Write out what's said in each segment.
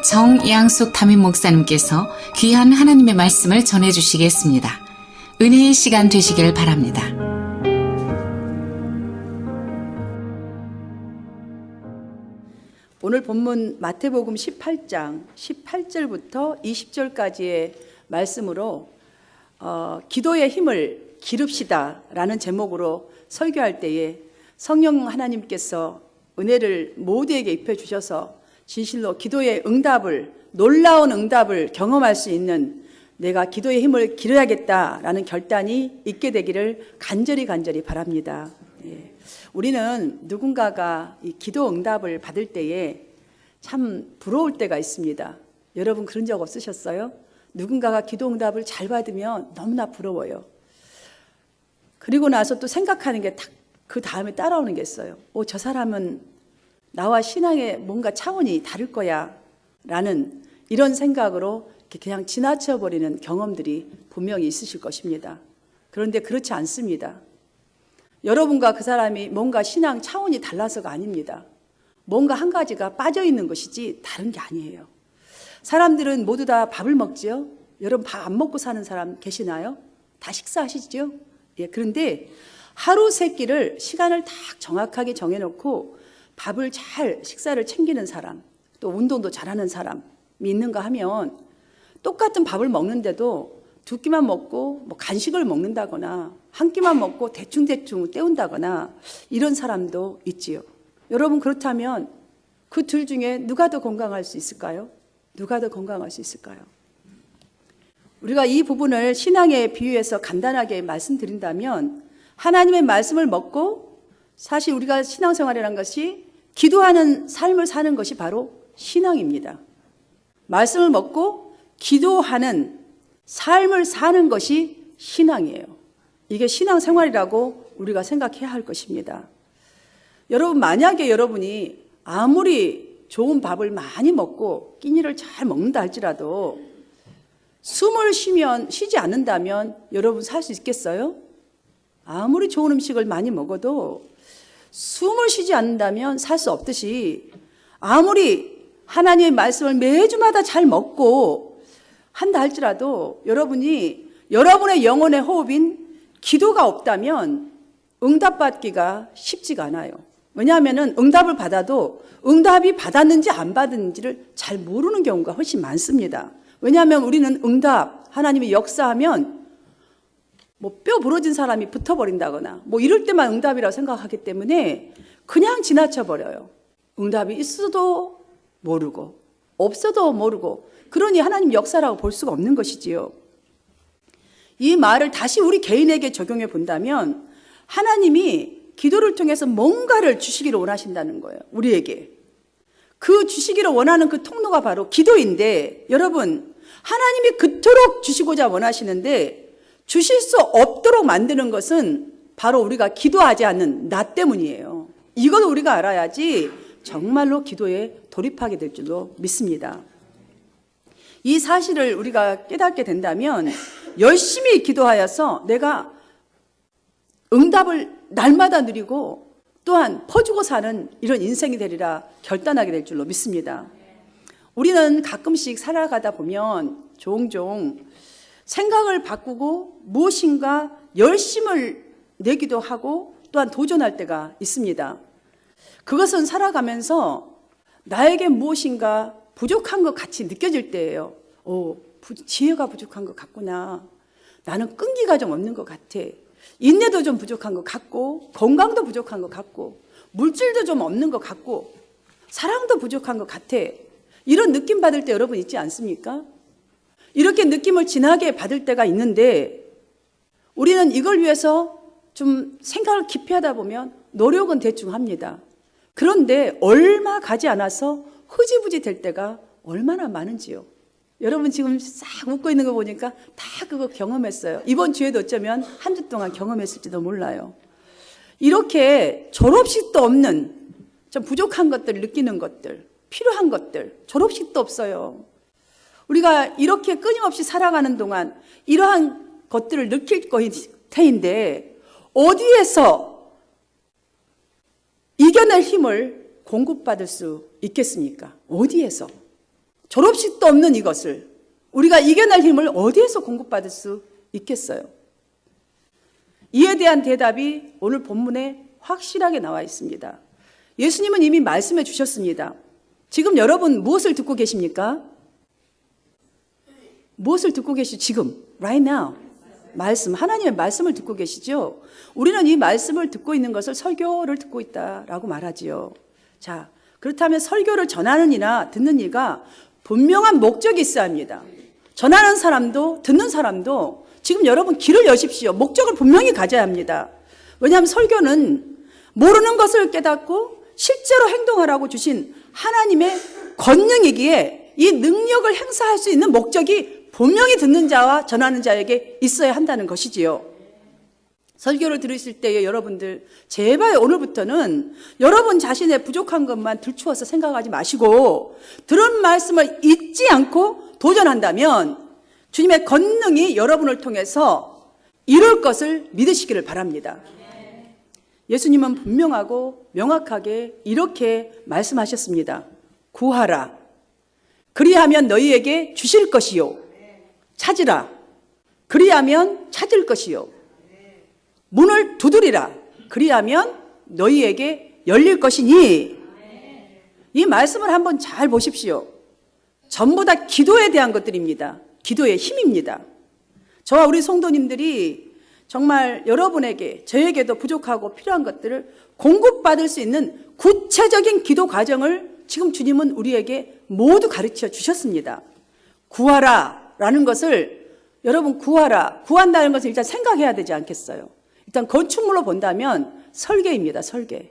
정양숙 담임 목사님께서 귀한 하나님의 말씀을 전해주시겠습니다. 은혜의 시간 되시길 바랍니다. 오늘 본문 마태복음 18장 18절부터 20절까지의 말씀으로 기도의 힘을 기릅시다 라는 제목으로 설교할 때에 성령 하나님께서 은혜를 모두에게 입혀주셔서 진실로 기도의 응답을, 놀라운 응답을 경험할 수 있는 내가 기도의 힘을 기려야겠다라는 결단이 있게 되기를 간절히 바랍니다. 예. 우리는 누군가가 이 기도 응답을 받을 때에 참 부러울 때가 있습니다. 여러분 그런 적 없으셨어요? 누군가가 기도 응답을 잘 받으면 너무나 부러워요. 그리고 나서 또 생각하는 게 딱 그 다음에 따라오는 게 있어요. 저 사람은 나와 신앙의 뭔가 차원이 다를 거야 라는 이런 생각으로 그냥 지나쳐버리는 경험들이 분명히 있으실 것입니다. 그런데 그렇지 않습니다. 여러분과 그 사람이 뭔가 신앙 차원이 달라서가 아닙니다. 뭔가 한 가지가 빠져있는 것이지 다른 게 아니에요. 사람들은 모두 다 밥을 먹지요? 여러분 밥 안 먹고 사는 사람 계시나요? 다 식사하시죠? 예, 그런데 하루 세 끼를 시간을 딱 정확하게 정해놓고 밥을 잘 식사를 챙기는 사람, 또 운동도 잘하는 사람이 있는가 하면 똑같은 밥을 먹는데도 두 끼만 먹고 뭐 간식을 먹는다거나 한 끼만 먹고 대충 때운다거나 이런 사람도 있지요. 여러분 그렇다면 그 둘 중에 누가 더 건강할 수 있을까요? 누가 더 건강할 수 있을까요? 우리가 이 부분을 신앙에 비유해서 간단하게 말씀드린다면 하나님의 말씀을 먹고 사실 우리가 신앙생활이라는 것이 기도하는 삶을 사는 것이 바로 신앙입니다. 말씀을 먹고 기도하는 삶을 사는 것이 신앙이에요. 이게 신앙생활이라고 우리가 생각해야 할 것입니다. 여러분 만약에 여러분이 아무리 좋은 밥을 많이 먹고 끼니를 잘 먹는다 할지라도 숨을 쉬지 않는다면 여러분 살 수 있겠어요? 아무리 좋은 음식을 많이 먹어도 숨을 쉬지 않는다면 살 수 없듯이 아무리 하나님의 말씀을 매주마다 잘 먹고 한다 할지라도 여러분이 여러분의 영혼의 호흡인 기도가 없다면 응답받기가 쉽지가 않아요. 왜냐하면 응답을 받아도 응답이 받았는지 안 받았는지를 잘 모르는 경우가 훨씬 많습니다. 왜냐하면 우리는 응답, 하나님이 역사하면 뼈 부러진 사람이 붙어버린다거나 이럴 때만 응답이라고 생각하기 때문에 그냥 지나쳐버려요. 응답이 있어도 모르고 없어도 모르고 그러니 하나님 역사라고 볼 수가 없는 것이지요. 이 말을 다시 우리 개인에게 적용해 본다면 하나님이 기도를 통해서 뭔가를 주시기를 원하신다는 거예요. 우리에게. 그 주시기를 원하는 그 통로가 바로 기도인데 여러분 하나님이 그토록 주시고자 원하시는데 주실 수 없도록 만드는 것은 바로 우리가 기도하지 않는 나 때문이에요. 이걸 우리가 알아야지 정말로 기도에 돌입하게 될 줄로 믿습니다. 이 사실을 우리가 깨닫게 된다면 열심히 기도하여서 내가 응답을 날마다 누리고 또한 퍼주고 사는 이런 인생이 되리라 결단하게 될 줄로 믿습니다. 우리는 가끔씩 살아가다 보면 종종 생각을 바꾸고 무엇인가 열심을 내기도 하고 또한 도전할 때가 있습니다. 그것은 살아가면서 나에게 무엇인가 부족한 것 같이 느껴질 때예요. 지혜가 부족한 것 같구나. 나는 끈기가 좀 없는 것 같아. 인내도 좀 부족한 것 같고 건강도 부족한 것 같고 물질도 좀 없는 것 같고 사랑도 부족한 것 같아. 이런 느낌 받을 때 여러분 있지 않습니까? 이렇게 느낌을 진하게 받을 때가 있는데 우리는 이걸 위해서 좀 생각을 깊이 하다 보면 노력은 대충 합니다. 그런데 얼마 가지 않아서 흐지부지 될 때가 얼마나 많은지요. 여러분 지금 싹 웃고 있는 거 보니까 다 그거 경험했어요. 이번 주에도 어쩌면 한 주 동안 경험했을지도 몰라요. 이렇게 졸업식도 없는 좀 부족한 것들 느끼는 것들, 필요한 것들, 졸업식도 없어요. 우리가 이렇게 끊임없이 살아가는 동안 이러한 것들을 느낄 터인데 어디에서 이겨낼 힘을 공급받을 수 있겠습니까? 어디에서? 졸업식도 없는 이것을 우리가 이겨낼 힘을 어디에서 공급받을 수 있겠어요? 이에 대한 대답이 오늘 본문에 확실하게 나와 있습니다. 예수님은 이미 말씀해 주셨습니다. 지금 여러분 무엇을 듣고 계십니까? 무엇을 듣고 계시죠? 지금, right now. 말씀, 하나님의 말씀을 듣고 계시죠? 우리는 이 말씀을 듣고 있는 것을 설교를 듣고 있다라고 말하지요. 자, 그렇다면 설교를 전하는 이나 듣는 이가 분명한 목적이 있어야 합니다. 전하는 사람도 듣는 사람도 지금 여러분 귀를 여십시오. 목적을 분명히 가져야 합니다. 왜냐하면 설교는 모르는 것을 깨닫고 실제로 행동하라고 주신 하나님의 권능이기에 이 능력을 행사할 수 있는 목적이 분명히 듣는 자와 전하는 자에게 있어야 한다는 것이지요. 설교를 들으실 때에 여러분들 제발 오늘부터는 여러분 자신의 부족한 것만 들추어서 생각하지 마시고 들은 말씀을 잊지 않고 도전한다면 주님의 권능이 여러분을 통해서 이룰 것을 믿으시기를 바랍니다. 예수님은 분명하고 명확하게 이렇게 말씀하셨습니다. 구하라. 그리하면 너희에게 주실 것이요. 찾으라. 그리하면 찾을 것이요. 문을 두드리라. 그리하면 너희에게 열릴 것이니. 이 말씀을 한번 잘 보십시오. 전부 다 기도에 대한 것들입니다. 기도의 힘입니다. 저와 우리 성도님들이 정말 여러분에게, 저에게도 부족하고 필요한 것들을 공급받을 수 있는 구체적인 기도 과정을 지금 주님은 우리에게 모두 가르쳐 주셨습니다. 구하라 라는 것을 여러분 구하라, 구한다는 것을 일단 생각해야 되지 않겠어요? 일단 건축물로 본다면 설계입니다. 설계.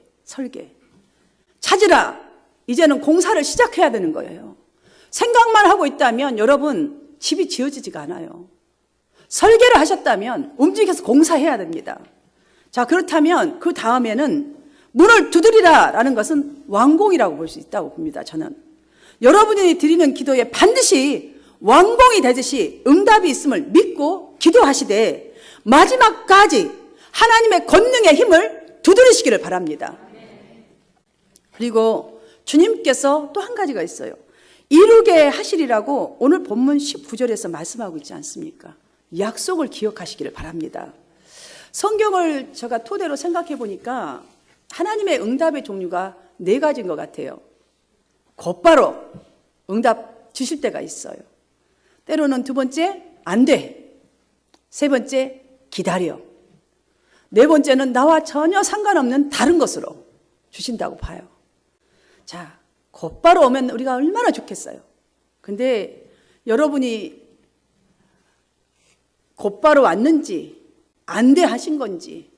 찾으라. 이제는 공사를 시작해야 되는 거예요. 생각만 하고 있다면 여러분 집이 지어지지가 않아요. 설계를 하셨다면 움직여서 공사해야 됩니다. 자, 그렇다면 그 다음에는 문을 두드리라 라는 것은 완공이라고 볼 수 있다고 봅니다. 저는 여러분이 드리는 기도에 반드시 완공이 되듯이 응답이 있음을 믿고 기도하시되 마지막까지 하나님의 권능의 힘을 두드리시기를 바랍니다. 그리고 주님께서 또 한 가지가 있어요. 이루게 하시리라고 오늘 본문 19절에서 말씀하고 있지 않습니까? 약속을 기억하시기를 바랍니다. 성경을 제가 토대로 생각해 보니까 하나님의 응답의 종류가 4가지인 것 같아요. 곧바로 응답 주실 때가 있어요. 때로는 2번째, 안 돼. 3번째, 기다려. 4번째는 나와 전혀 상관없는 다른 것으로 주신다고 봐요. 자, 곧바로 오면 우리가 얼마나 좋겠어요. 근데 여러분이 곧바로 왔는지 안 돼 하신 건지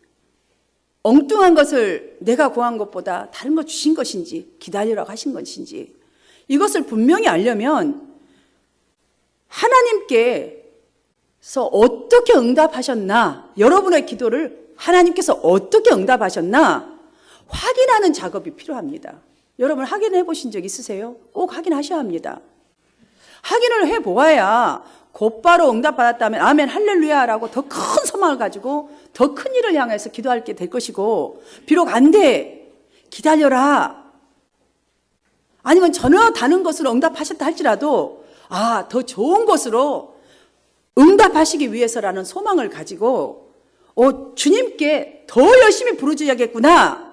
엉뚱한 것을 내가 구한 것보다 다른 거 주신 것인지 기다리라고 하신 것인지 이것을 분명히 알려면 하나님께서 어떻게 응답하셨나, 여러분의 기도를 하나님께서 어떻게 응답하셨나 확인하는 작업이 필요합니다. 여러분 확인해 보신 적 있으세요? 꼭 확인하셔야 합니다. 확인을 해 보아야 곧바로 응답받았다면 아멘 할렐루야라고 더 큰 소망을 가지고 더 큰 일을 향해서 기도하게 될 것이고, 비록 안 돼 기다려라 아니면 전혀 다른 것으로 응답하셨다 할지라도 더 좋은 것으로 응답하시기 위해서라는 소망을 가지고 주님께 더 열심히 부르짖어야겠구나.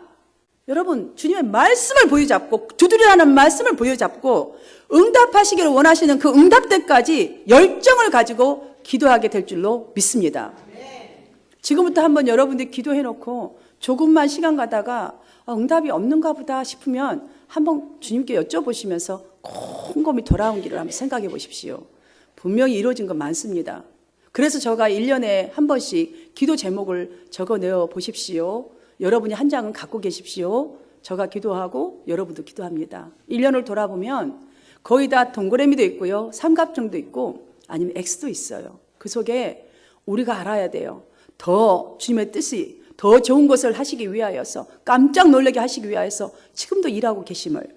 여러분 주님의 말씀을 부여잡고 두드리라는 말씀을 부여잡고 응답하시기를 원하시는 그 응답 때까지 열정을 가지고 기도하게 될 줄로 믿습니다. 지금부터 한번 여러분들이 기도해놓고 조금만 시간 가다가 응답이 없는가 보다 싶으면 한번 주님께 여쭤보시면서 곰곰이 돌아온 길을 한번 생각해 보십시오. 분명히 이루어진 건 많습니다. 그래서 제가 1년에 한 번씩 기도 제목을 적어내어 보십시오. 여러분이 한 장은 갖고 계십시오. 제가 기도하고 여러분도 기도합니다. 1년을 돌아보면 거의 다 동그라미도 있고요, 삼각형도 있고 아니면 X도 있어요. 그 속에 우리가 알아야 돼요. 더 주님의 뜻이 더 좋은 것을 하시기 위하여서, 깜짝 놀라게 하시기 위하여서 지금도 일하고 계심을.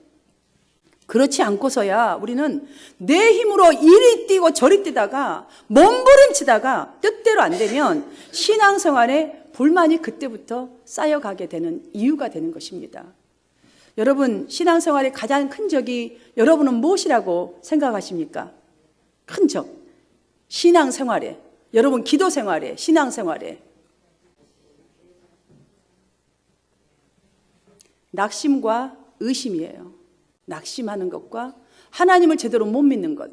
그렇지 않고서야 우리는 내 힘으로 이리 뛰고 저리 뛰다가 몸부림치다가 뜻대로 안 되면 신앙생활에 불만이 그때부터 쌓여가게 되는 이유가 되는 것입니다. 여러분 신앙생활의 가장 큰 적이 여러분은 무엇이라고 생각하십니까? 큰 적. 신앙생활에, 여러분 기도생활에, 신앙생활에. 낙심과 의심이에요. 낙심하는 것과 하나님을 제대로 못 믿는 것.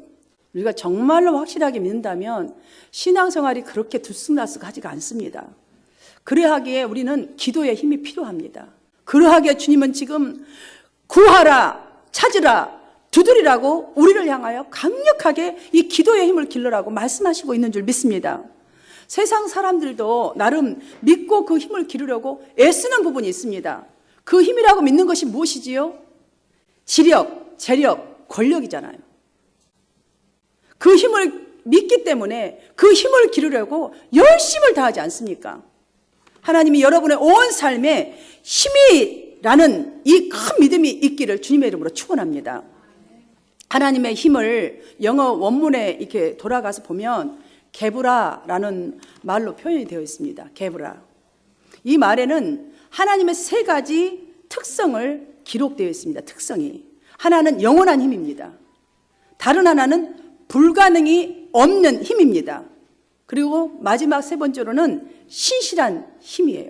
우리가 정말로 확실하게 믿는다면 신앙생활이 그렇게 들쑥날쑥하지가 않습니다. 그러하기에 우리는 기도의 힘이 필요합니다. 그러하기에 주님은 지금 구하라, 찾으라, 두드리라고 우리를 향하여 강력하게 이 기도의 힘을 길러라고 말씀하시고 있는 줄 믿습니다. 세상 사람들도 나름 믿고 그 힘을 기르려고 애쓰는 부분이 있습니다. 그 힘이라고 믿는 것이 무엇이지요? 지력, 재력, 권력이잖아요. 그 힘을 믿기 때문에 그 힘을 기르려고 열심을 다하지 않습니까? 하나님이 여러분의 온 삶에 힘이라는 이 큰 믿음이 있기를 주님의 이름으로 축원합니다. 하나님의 힘을 영어 원문에 이렇게 돌아가서 보면 게브라라는 말로 표현이 되어 있습니다. 게브라. 이 말에는 하나님의 세 가지 특성을 기록되어 있습니다. 특성이. 하나는 영원한 힘입니다. 다른 하나는 불가능이 없는 힘입니다. 그리고 마지막 세 번째로는 신실한 힘이에요.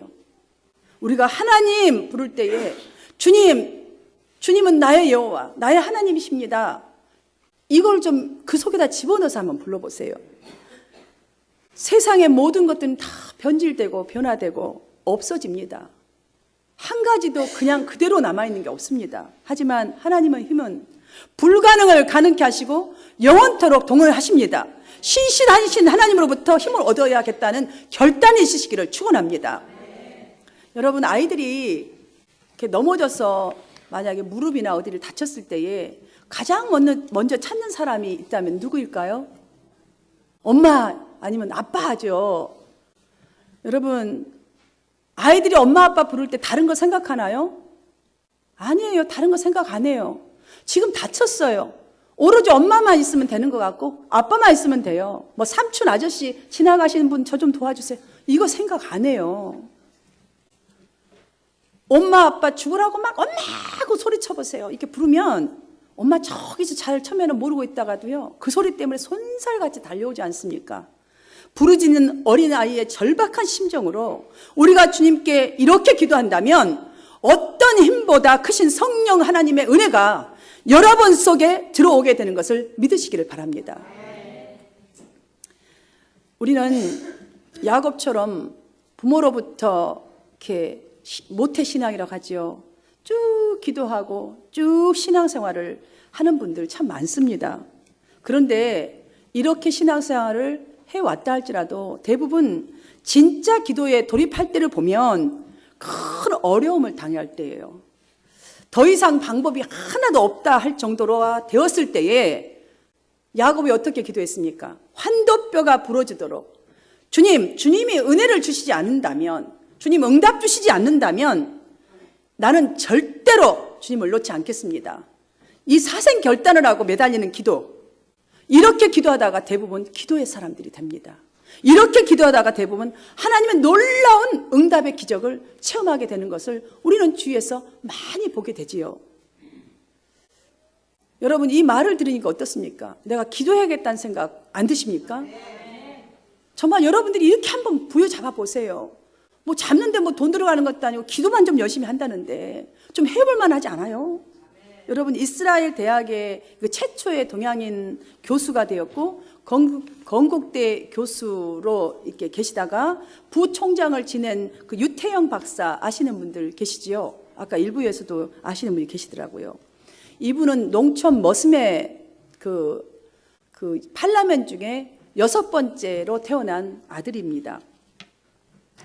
우리가 하나님 부를 때에 주님은 나의 여호와, 나의 하나님이십니다. 이걸 좀 그 속에다 집어넣어서 한번 불러보세요. 세상의 모든 것들은 다 변질되고 변화되고 없어집니다. 한 가지도 그냥 그대로 남아있는 게 없습니다. 하지만 하나님의 힘은 불가능을 가능케 하시고 영원토록 동원하십니다. 신실하신 하나님으로부터 힘을 얻어야겠다는 결단이 있으시기를 축원합니다. 여러분 아이들이 이렇게 넘어져서 만약에 무릎이나 어디를 다쳤을 때에 가장 먼저 찾는 사람이 있다면 누구일까요? 엄마 아니면 아빠죠. 여러분 아이들이 엄마 아빠 부를 때 다른 거 생각하나요? 아니에요. 다른 거 생각 안 해요. 지금 다쳤어요. 오로지 엄마만 있으면 되는 것 같고 아빠만 있으면 돼요. 뭐 삼촌 아저씨 지나가시는 분 저 좀 도와주세요. 이거 생각 안 해요. 엄마 아빠 죽으라고 막 엄마 하고 소리쳐보세요. 이렇게 부르면 엄마 저기서 잘 처음에는 모르고 있다가도요 그 소리 때문에 손살같이 달려오지 않습니까? 부르짖는 어린아이의 절박한 심정으로 우리가 주님께 이렇게 기도한다면 어떤 힘보다 크신 성령 하나님의 은혜가 여러분 속에 들어오게 되는 것을 믿으시기를 바랍니다. 우리는 야곱처럼 부모로부터 이렇게 모태신앙이라고 하죠. 쭉 기도하고 쭉 신앙생활을 하는 분들 참 많습니다. 그런데 이렇게 신앙생활을 해왔다 할지라도 대부분 진짜 기도에 돌입할 때를 보면 큰 어려움을 당할 때예요. 더 이상 방법이 하나도 없다 할 정도로 되었을 때에 야곱이 어떻게 기도했습니까? 환도뼈가 부러지도록 주님이 은혜를 주시지 않는다면, 주님 응답 주시지 않는다면 나는 절대로 주님을 놓지 않겠습니다. 이 사생 결단을 하고 매달리는 기도, 이렇게 기도하다가 대부분 기도의 사람들이 됩니다. 이렇게 기도하다가 대부분 하나님의 놀라운 응답의 기적을 체험하게 되는 것을 우리는 주위에서 많이 보게 되지요. 여러분 이 말을 들으니까 어떻습니까? 내가 기도해야겠다는 생각 안 드십니까? 정말 여러분들이 이렇게 한번 부여잡아 보세요. 뭐 잡는데 뭐 돈 들어가는 것도 아니고 기도만 좀 열심히 한다는데 좀 해볼 만하지 않아요? 여러분 이스라엘 대학의 그 최초의 동양인 교수가 되었고 건국대 교수로 이렇게 계시다가 부총장을 지낸 그 유태영 박사 아시는 분들 계시지요? 아까 일부에서도 아시는 분이 계시더라고요. 이분은 농촌 머슴의 그 팔라멘 중에 6번째로 태어난 아들입니다.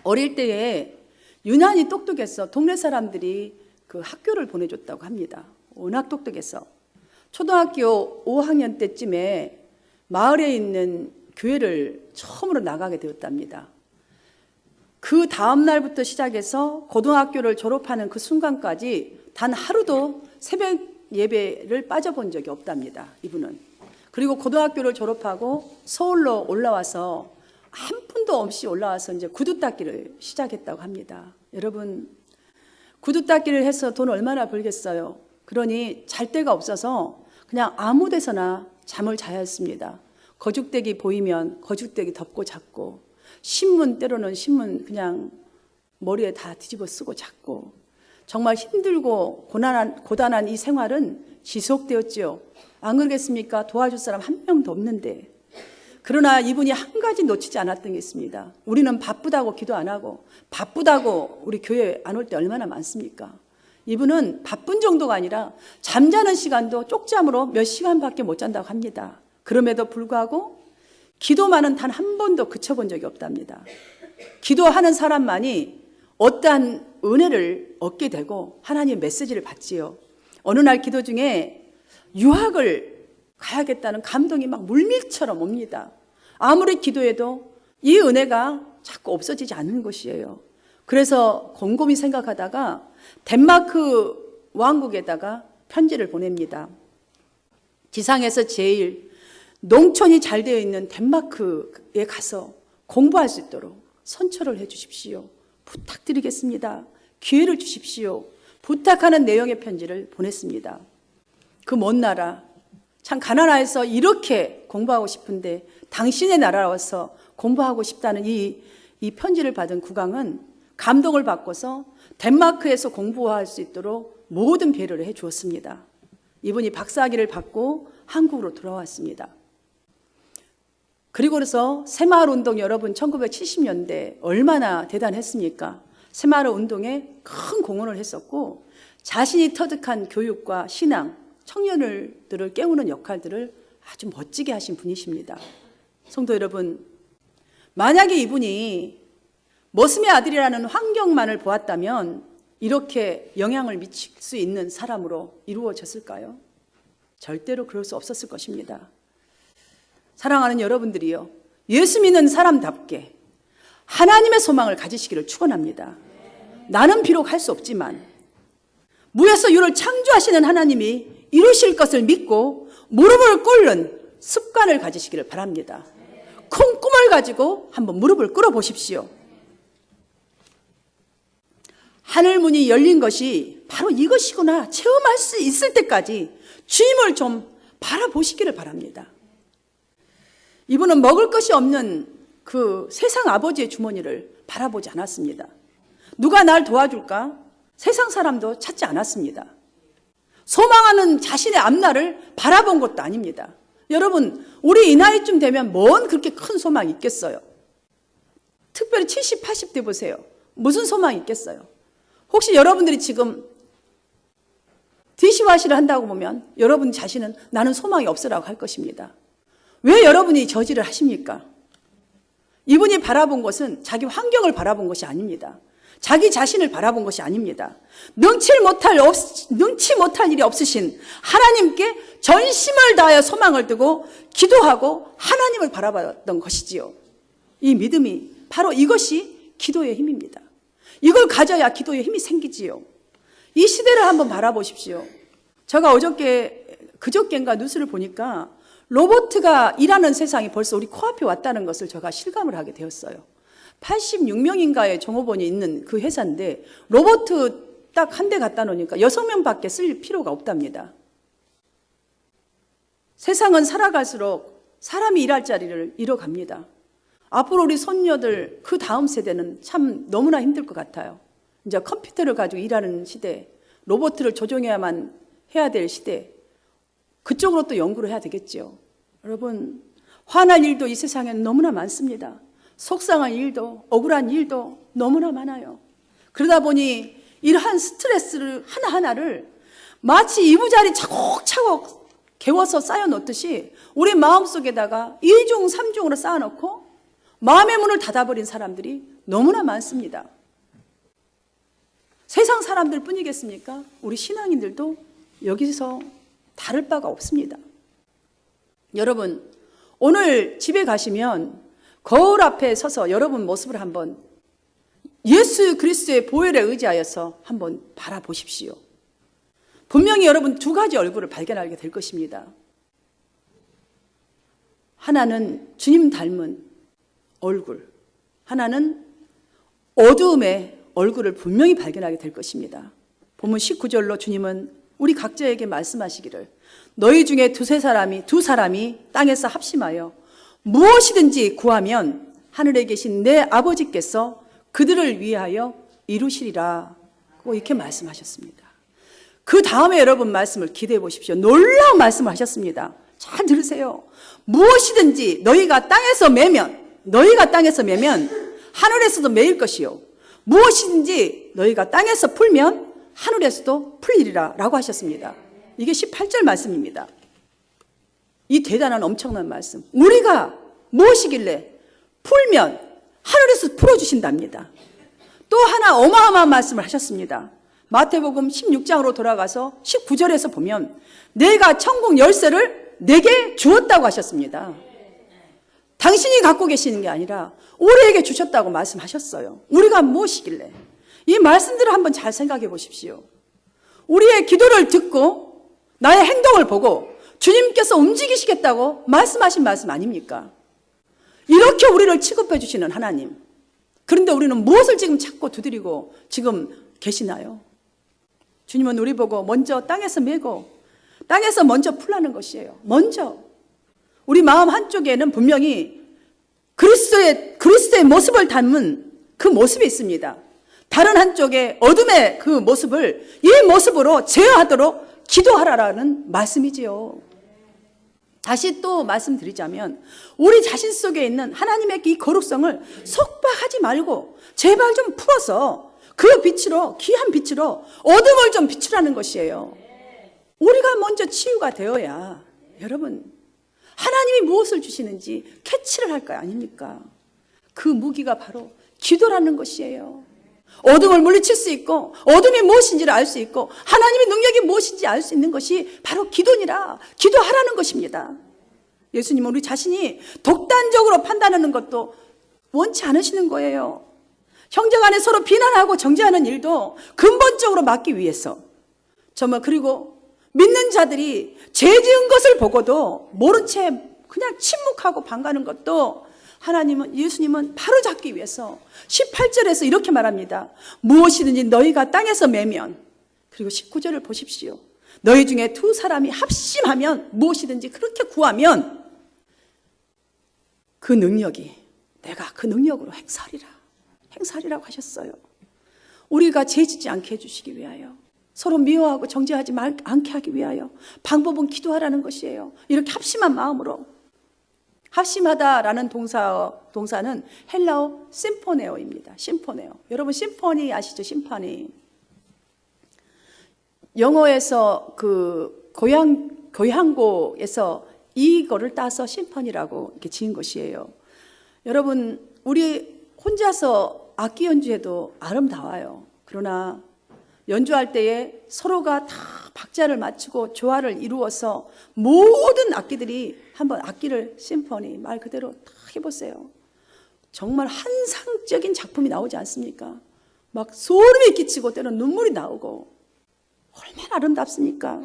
어릴 때에 유난히 똑똑해서 동네 사람들이 그 학교를 보내줬다고 합니다. 워낙 똑똑해서 초등학교 5학년 때쯤에 마을에 있는 교회를 처음으로 나가게 되었답니다. 그 다음 날부터 시작해서 고등학교를 졸업하는 그 순간까지 단 하루도 새벽 예배를 빠져본 적이 없답니다. 이분은. 그리고 고등학교를 졸업하고 서울로 올라와서 한 푼도 없이 올라와서 이제 구두 닦기를 시작했다고 합니다. 여러분 구두 닦기를 해서 돈 얼마나 벌겠어요. 그러니 잘 데가 없어서 그냥 아무 데서나 잠을 자야 했습니다. 거죽대기 보이면 거죽대기 덮고 잤고, 신문 때로는 신문 그냥 머리에 다 뒤집어 쓰고 잤고, 정말 힘들고 고단한 이 생활은 지속되었지요. 안 그러겠습니까? 도와줄 사람 한 명도 없는데. 그러나 이분이 한 가지 놓치지 않았던 게 있습니다. 우리는 바쁘다고 기도 안 하고 바쁘다고 우리 교회 안 올 때 얼마나 많습니까? 이분은 바쁜 정도가 아니라 잠자는 시간도 쪽잠으로 몇 시간밖에 못 잔다고 합니다. 그럼에도 불구하고 기도만은 단 한 번도 그쳐본 적이 없답니다. 기도하는 사람만이 어떠한 은혜를 얻게 되고 하나님의 메시지를 받지요. 어느 날 기도 중에 유학을 가야겠다는 감동이 막 물밀처럼 옵니다. 아무리 기도해도 이 은혜가 자꾸 없어지지 않는 것이에요. 그래서 곰곰이 생각하다가 덴마크 왕국에다가 편지를 보냅니다. 지상에서 제일 농촌이 잘 되어 있는 덴마크에 가서 공부할 수 있도록 선처를 해 주십시오. 부탁드리겠습니다. 기회를 주십시오. 부탁하는 내용의 편지를 보냈습니다. 그 먼 나라, 참 가나다에서 이렇게 공부하고 싶은데 당신의 나라 와서 공부하고 싶다는 이 편지를 받은 국왕은 감동을 받고서 덴마크에서 공부할 수 있도록 모든 배려를 해 주었습니다. 이분이 박사학위를 받고 한국으로 돌아왔습니다. 그리고 그래서 새마을 운동, 여러분 1970년대 얼마나 대단했습니까? 새마을 운동에 큰 공헌을 했었고 자신이 터득한 교육과 신앙, 청년들을 깨우는 역할들을 아주 멋지게 하신 분이십니다. 성도 여러분, 만약에 이분이 머슴의 아들이라는 환경만을 보았다면 이렇게 영향을 미칠 수 있는 사람으로 이루어졌을까요? 절대로 그럴 수 없었을 것입니다. 사랑하는 여러분들이요, 예수 믿는 사람답게 하나님의 소망을 가지시기를 축원합니다. 나는 비록 할 수 없지만 무에서 유를 창조하시는 하나님이 이루실 것을 믿고 무릎을 꿇는 습관을 가지시기를 바랍니다. 큰 꿈을 가지고 한번 무릎을 꿇어 보십시오. 하늘문이 열린 것이 바로 이것이구나 체험할 수 있을 때까지 주님을 좀 바라보시기를 바랍니다. 이분은 먹을 것이 없는 그 세상 아버지의 주머니를 바라보지 않았습니다. 누가 날 도와줄까? 세상 사람도 찾지 않았습니다. 소망하는 자신의 앞날을 바라본 것도 아닙니다. 여러분, 우리 이 나이쯤 되면 뭔 그렇게 큰 소망이 있겠어요? 특별히 70, 80대 보세요. 무슨 소망이 있겠어요? 혹시 여러분들이 지금 디시와시를 한다고 보면 여러분 자신은 나는 소망이 없으라고 할 것입니다. 왜 여러분이 저지를 하십니까? 이분이 바라본 것은 자기 환경을 바라본 것이 아닙니다. 자기 자신을 바라본 것이 아닙니다. 능치 못할 일이 없으신 하나님께 전심을 다하여 소망을 두고 기도하고 하나님을 바라봤던 것이지요. 이 믿음이 바로 이것이 기도의 힘입니다. 이걸 가져야 기도의 힘이 생기지요. 이 시대를 한번 바라보십시오. 제가 그저께인가 뉴스를 보니까 로봇가 일하는 세상이 벌써 우리 코앞에 왔다는 것을 제가 실감을 하게 되었어요. 86명인가의 종업원이 있는 그 회사인데 로봇 딱 한 대 갖다 놓으니까 6명밖에 쓸 필요가 없답니다. 세상은 살아갈수록 사람이 일할 자리를 잃어갑니다. 앞으로 우리 손녀들 그 다음 세대는 참 너무나 힘들 것 같아요. 이제 컴퓨터를 가지고 일하는 시대, 로봇을 조종해야만 해야 될 시대, 그쪽으로 또 연구를 해야 되겠죠. 여러분, 화날 일도 이 세상에는 너무나 많습니다. 속상한 일도, 억울한 일도 너무나 많아요. 그러다 보니 이러한 스트레스를 하나하나를 마치 이부자리 차곡차곡 개워서 쌓여놓듯이 우리 마음속에다가 2중, 3중으로 쌓아놓고 마음의 문을 닫아버린 사람들이 너무나 많습니다. 세상 사람들 뿐이겠습니까? 우리 신앙인들도 여기서 다를 바가 없습니다. 여러분, 오늘 집에 가시면 거울 앞에 서서 여러분 모습을 한번 예수 그리스도의 보혈에 의지하여서 한번 바라보십시오. 분명히 여러분 두 가지 얼굴을 발견하게 될 것입니다. 하나는 주님 닮은 얼굴, 하나는 어두움에 얼굴을 분명히 발견하게 될 것입니다. 본문 19절로 주님은 우리 각자에게 말씀하시기를 너희 중에 두 사람이 땅에서 합심하여 무엇이든지 구하면 하늘에 계신 내 아버지께서 그들을 위하여 이루시리라. 이렇게 말씀하셨습니다. 그 다음에 여러분 말씀을 기대해 보십시오. 놀라운 말씀을 하셨습니다. 잘 들으세요. 무엇이든지 너희가 땅에서 매면 하늘에서도 매일 것이요 무엇이든지 너희가 땅에서 풀면 하늘에서도 풀리리라 라고 하셨습니다. 이게 18절 말씀입니다. 이 대단한 엄청난 말씀. 우리가 무엇이길래 풀면 하늘에서 풀어주신답니다. 또 하나 어마어마한 말씀을 하셨습니다. 마태복음 16장으로 돌아가서 19절에서 보면 내가 천국 열쇠를 내게 주었다고 하셨습니다. 당신이 갖고 계시는 게 아니라 우리에게 주셨다고 말씀하셨어요. 우리가 무엇이길래? 이 말씀들을 한번 잘 생각해 보십시오. 우리의 기도를 듣고 나의 행동을 보고 주님께서 움직이시겠다고 말씀하신 말씀 아닙니까? 이렇게 우리를 취급해 주시는 하나님. 그런데 우리는 무엇을 지금 찾고 두드리고 지금 계시나요? 주님은 우리 보고 먼저 땅에서 메고 땅에서 먼저 풀라는 것이에요. 먼저. 우리 마음 한쪽에는 분명히 그리스도의 모습을 담은 그 모습이 있습니다. 다른 한쪽에 어둠의 그 모습을 이 모습으로 제어하도록 기도하라라는 말씀이지요. 다시 또 말씀드리자면 우리 자신 속에 있는 하나님의 이 거룩성을 속박하지 말고 제발 좀 풀어서 그 빛으로, 귀한 빛으로 어둠을 좀 비추라는 것이에요. 우리가 먼저 치유가 되어야 여러분 하나님이 무엇을 주시는지 캐치를 할 거 아닙니까? 그 무기가 바로 기도라는 것이에요. 어둠을 물리칠 수 있고 어둠이 무엇인지를 알 수 있고 하나님의 능력이 무엇인지 알 수 있는 것이 바로 기도니라. 기도하라는 것입니다. 예수님은 우리 자신이 독단적으로 판단하는 것도 원치 않으시는 거예요. 형제간에 서로 비난하고 정죄하는 일도 근본적으로 막기 위해서 정말 그리고 믿는 자들이 죄 지은 것을 보고도 모른 채 그냥 침묵하고 방가는 것도 예수님은 바로잡기 위해서 18절에서 이렇게 말합니다. 무엇이든지 너희가 땅에서 매면, 그리고 19절을 보십시오. 너희 중에 두 사람이 합심하면 무엇이든지 그렇게 구하면 그 능력이 내가 그 능력으로 행사하리라고 하셨어요. 우리가 죄짓지 않게 해주시기 위하여 서로 미워하고 정죄하지 않게 하기 위하여 방법은 기도하라는 것이에요. 이렇게 합심한 마음으로. 합심하다라는 동사는 헬라어 심포네오입니다. 심포네오. 여러분 심포니 아시죠? 심파니. 영어에서 그 교향곡에서 이거를 따서 심포니라고 이렇게 지은 것이에요. 여러분 우리 혼자서 악기 연주해도 아름다워요. 그러나 연주할 때에 서로가 다 박자를 맞추고 조화를 이루어서 모든 악기들이 한번 악기를 심포니 말 그대로 다 해보세요. 정말 환상적인 작품이 나오지 않습니까? 막 소름이 끼치고 때로는 눈물이 나오고 얼마나 아름답습니까?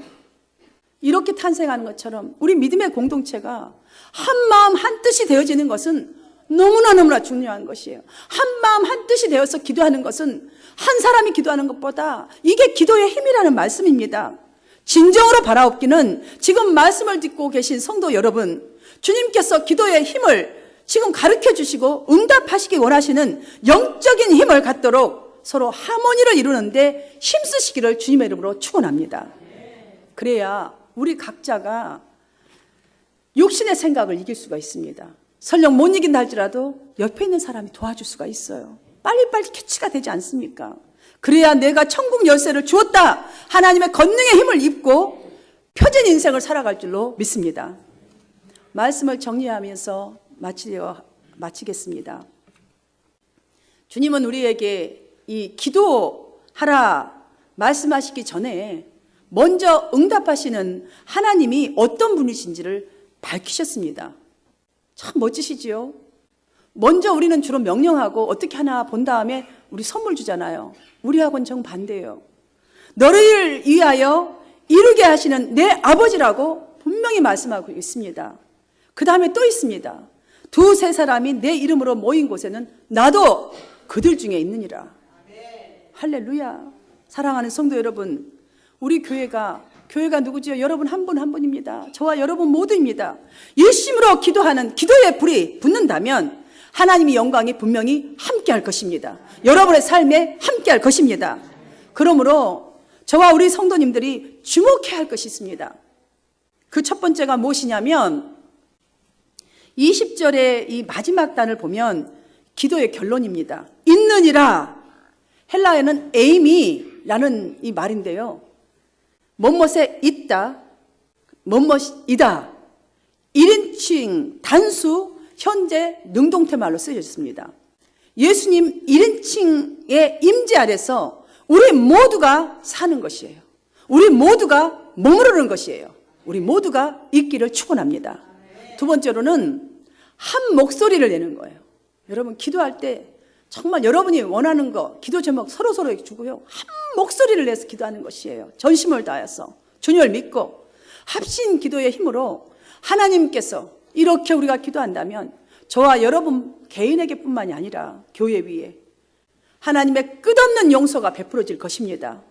이렇게 탄생하는 것처럼 우리 믿음의 공동체가 한 마음 한 뜻이 되어지는 것은 너무나 중요한 것이에요. 한 마음 한 뜻이 되어서 기도하는 것은 한 사람이 기도하는 것보다 이게 기도의 힘이라는 말씀입니다. 진정으로 바라옵기는 지금 말씀을 듣고 계신 성도 여러분, 주님께서 기도의 힘을 지금 가르쳐 주시고 응답하시기 원하시는 영적인 힘을 갖도록 서로 하모니를 이루는데 힘쓰시기를 주님의 이름으로 축원합니다. 그래야 우리 각자가 육신의 생각을 이길 수가 있습니다. 설령 못 이긴다 할지라도 옆에 있는 사람이 도와줄 수가 있어요. 빨리빨리 캐치가 되지 않습니까? 그래야 내가 천국 열쇠를 주었다. 하나님의 권능의 힘을 입고 표진 인생을 살아갈 줄로 믿습니다. 말씀을 정리하면서 마치겠습니다. 주님은 우리에게 이 기도하라 말씀하시기 전에 먼저 응답하시는 하나님이 어떤 분이신지를 밝히셨습니다. 참 멋지시지요? 먼저 우리는 주로 명령하고 어떻게 하나 본 다음에 우리 선물 주잖아요. 우리하고는 정반대예요. 너를 위하여 이루게 하시는 내 아버지라고 분명히 말씀하고 있습니다. 그 다음에 또 있습니다. 두세 사람이 내 이름으로 모인 곳에는 나도 그들 중에 있느니라. 할렐루야. 사랑하는 성도 여러분, 우리 교회가 누구지요? 여러분 한 분 한 분입니다. 저와 여러분 모두입니다. 열심으로 기도하는 기도의 불이 붙는다면 하나님의 영광이 분명히 함께할 것입니다. 여러분의 삶에 함께할 것입니다. 그러므로 저와 우리 성도님들이 주목해야 할 것이 있습니다. 그 첫 번째가 무엇이냐면 20절의 이 마지막 단을 보면 기도의 결론입니다. 있느니라. 헬라어에는 에이미라는 이 말인데요. 뭐뭇에 있다, 뭐뭇이다. 1인칭 단수 현재 능동태 말로 쓰여졌습니다. 예수님 1인칭의 임재 아래서 우리 모두가 사는 것이에요. 우리 모두가 머무르는 것이에요. 우리 모두가 있기를 축원합니다. 두 번째로는 한 목소리를 내는 거예요. 여러분 기도할 때 정말 여러분이 원하는 거 기도 제목 서로 주고요. 한 목소리를 내서 기도하는 것이에요. 전심을 다해서 주님을 믿고 합심 기도의 힘으로 하나님께서 이렇게 우리가 기도한다면 저와 여러분 개인에게 뿐만이 아니라 교회 위에 하나님의 끝없는 용서가 베풀어질 것입니다.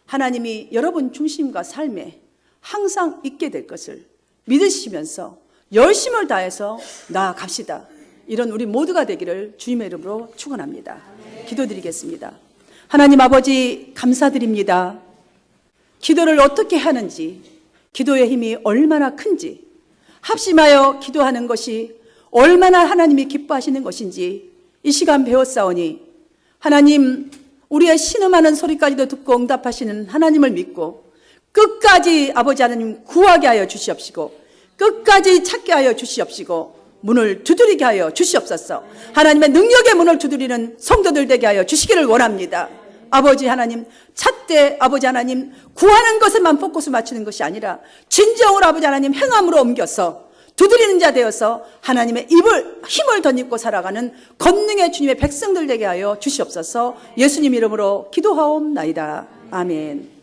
하나님이 여러분 중심과 삶에 항상 있게 될 것을 믿으시면서 열심을 다해서 나아갑시다. 이런 우리 모두가 되기를 주님의 이름으로 축원합니다. 기도드리겠습니다. 하나님 아버지 감사드립니다. 기도를 어떻게 하는지, 기도의 힘이 얼마나 큰지, 합심하여 기도하는 것이 얼마나 하나님이 기뻐하시는 것인지 이 시간 배웠사오니 하나님 우리의 신음하는 소리까지도 듣고 응답하시는 하나님을 믿고 끝까지 아버지 하나님 구하게 하여 주시옵시고 끝까지 찾게 하여 주시옵시고 문을 두드리게 하여 주시옵소서. 하나님의 능력의 문을 두드리는 성도들 되게 하여 주시기를 원합니다. 아버지 하나님 찾되 아버지 하나님 구하는 것에만 포커스 맞추는 것이 아니라 진정으로 아버지 하나님 행함으로 옮겨서 두드리는 자 되어서 하나님의 힘을 덧입고 살아가는 권능의 주님의 백성들 되게 하여 주시옵소서. 예수님 이름으로 기도하옵나이다. 아멘.